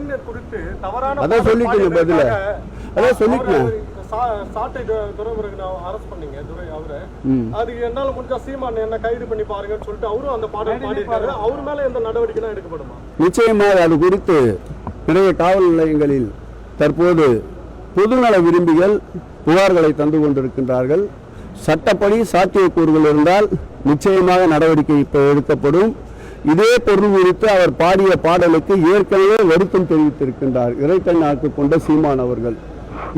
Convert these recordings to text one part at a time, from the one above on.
கலைஞர் குறித்து தவறான அதான் சொல்லிட்டு பதில அதான் சொல்லிட்டு சாட்டை அரெஸ்ட் பண்ணீங்க துரை அவரை. அதுக்கு என்னால முடிஞ்சா சீமான் என்ன கைது பண்ணி பாருங்கன்னு சொல்லிட்டு அவரும் அந்த பாடல் பாடியிருக்காரு. அவர் மேல எந்த நடவடிக்கை எடுக்கப்படுமா? நிச்சயமாக அது குறித்து நிறைய காவல் நிலையங்களில் தற்போது பொதுநல விரும்பிகள் புகார்களை தந்து கொண்டிருக்கின்றார்கள். சட்டப்படி சாத்தியக்கூறுகள் இருந்தால் நிச்சயமாக நடவடிக்கை இப்போ எடுக்கப்படும். இதே பொருள் குறித்து அவர் பாடிய பாடலுக்கு ஏற்கனவே வருத்தம் தெரிவித்திருக்கின்றார் இறைத்தன்னாக்கு கொண்ட சீமான் அவர்கள்.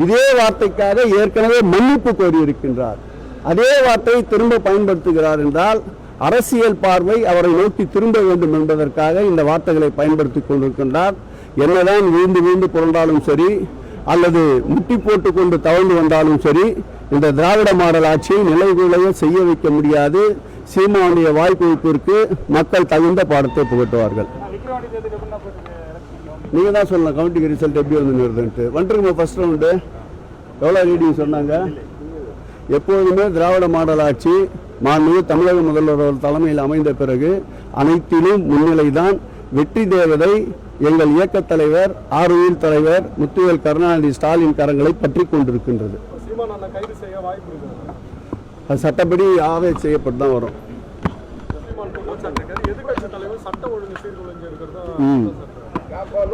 இதே வார்த்தைக்காக ஏற்கனவே மன்னிப்பு கோரியிருக்கின்றார். அதே வார்த்தையை திரும்ப பயன்படுத்துகிறார் என்றால் அரசியல் பார்வை அவரை நோக்கி திரும்ப வேண்டும் என்பதற்காக இந்த வார்த்தைகளை பயன்படுத்தி கொண்டிருக்கின்றார். என்னதான் வீழ்ந்து வீழ்ந்து புரண்டாலும் சரி அல்லது முட்டி போட்டு கொண்டு தவழ்ந்து வந்தாலும் சரி இந்த திராவிட மாடல் ஆட்சியை நிலைகுலைய செய்ய வைக்க முடியாது. சீமானுடைய வாய்ப்புக்கு மக்கள் தகுந்த பாடத்தை புகட்டுவார்கள். நீங்க தான் சொல்லலாம் கவுண்டிங் ரிசல்ட் எப்படி வந்து வந்துருங்க. ஃபர்ஸ்ட் ரவுண்டு எவ்வளோ ரீடிங் சொன்னாங்க? எப்போதுமே திராவிட மாடல் ஆட்சி மாண்புமிகு தமிழக முதல்வர் தலைமையில் அமைந்த பிறகு அனைத்திலும் முன்னிலைதான். வெற்றி தேவதை எங்கள் இயக்க தலைவர் ஆர்வீல் தலைவர் முத்துவேல் கருணாநிதி ஸ்டாலின் கரங்களை பற்றி கொண்டிருக்கின்றது. அது சட்டப்படி ஆவேஜ் செய்யப்பட்டு தான் வரும்.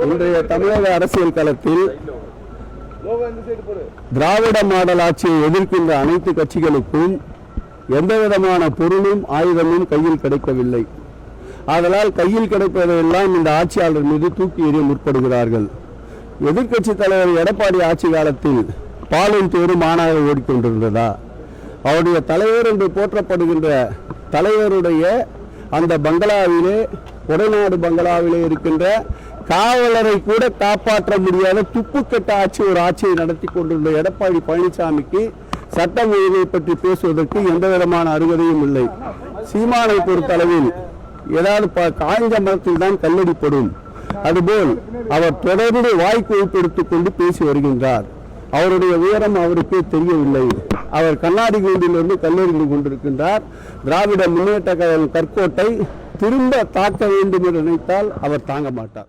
இன்றைய தமிழக அரசியல் களத்தில் திராவிட மாடல் ஆட்சியை எதிர்க்கின்ற அனைத்து கட்சிகளுக்கும் எந்த விதமான பொருளும் ஆயுதமும் கையில் கிடைக்கவில்லை. ஆதலால் கையில் கிடைப்பதையெல்லாம் இந்த ஆட்சியாளர் மீது தூக்கி எறிய முற்படுகிறார்கள். எதிர்கட்சி தலைவர் எடப்பாடி ஆட்சி காலத்தில் பாலும் தேரும் மானாக ஓடிக்கொண்டிருந்ததா? அவருடைய தலைவர் என்று போற்றப்படுகின்ற தலைவருடைய அந்த பங்களாவிலே கொடைநாடு பங்களாவிலே இருக்கின்ற காவலரை கூட காப்பாற்ற முடியாத துப்புக்கட்ட ஆட்சி ஒரு ஆட்சியை நடத்தி கொண்டிருந்த எடப்பாடி பழனிசாமிக்கு சட்டம் ஒழுங்கை பற்றி பேசுவதற்கு எந்த விதமான அருகதையும் இல்லை. சீமானை பொறுத்தளவில் ஏதாவது காய்ஞ்ச மரத்தில் தான் கல்லடிப்படும். அதுபோல் அவர் தொடர்ந்து வாய்ப்பு எடுத்துக் கொண்டு பேசி வருகின்றார். அவருடைய உயரம் அவருக்கே தெரியவில்லை. அவர் கண்ணாடி கூண்டிலிருந்து கல்லெறிந்து கொண்டிருக்கின்றார். திராவிட முன்னேற்ற கழகம் கற்கோட்டை திரும்ப தாக்க வேண்டும் என்று நினைத்தால் அவர் தாங்க மாட்டார்.